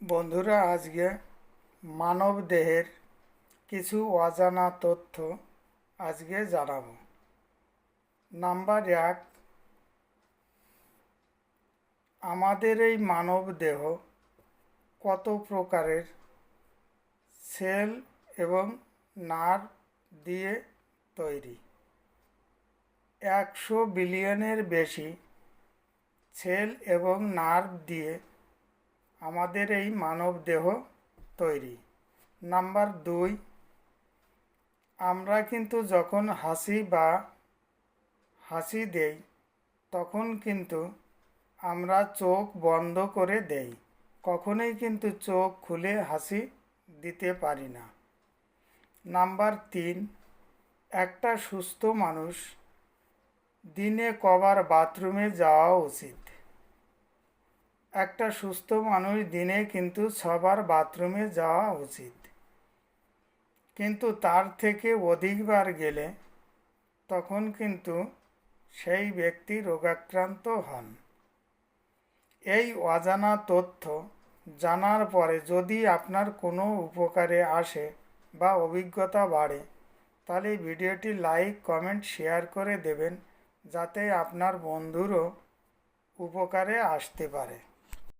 বন্ধুরা, আজকে মানব দেহের কিছু অজানা তথ্য আজকে জানাবো। নাম্বার 1, আমাদের এই মানব দেহ কত প্রকারের সেল এবং নার্ভ দিয়ে তৈরি। 100 বিলিয়নের বেশি সেল এবং নার্ভ দিয়ে আমাদের এই মানব দেহ তৈরি। নাম্বার 2, আমরা কিন্তু যখন হাসি দেই তখন কিন্তু আমরা চোখ বন্ধ করে দেই, কখনোই কিন্তু চোখ খুলে হাসি দিতে পারি না। নাম্বার 3, একটা সুস্থ মানুষ দিনে কবার বাথরুমে যাওয়া উচিত? একটা সুস্থ মানুষ দিনে কিন্তু 6 বার বাথরুমে যাওয়া উচিত, কিন্তু তার থেকে অধিকবার গেলে তখন কিন্তু সেই ব্যক্তি রোগাক্রান্ত হন। এই অজানা তথ্য জানার পরে যদি আপনার কোনো উপকারে আসে বা অভিজ্ঞতা বাড়ে, তাহলে ভিডিওটি লাইক, কমেন্ট, শেয়ার করে দেবেন, যাতে আপনার বন্ধুরও উপকারে আসতে পারে।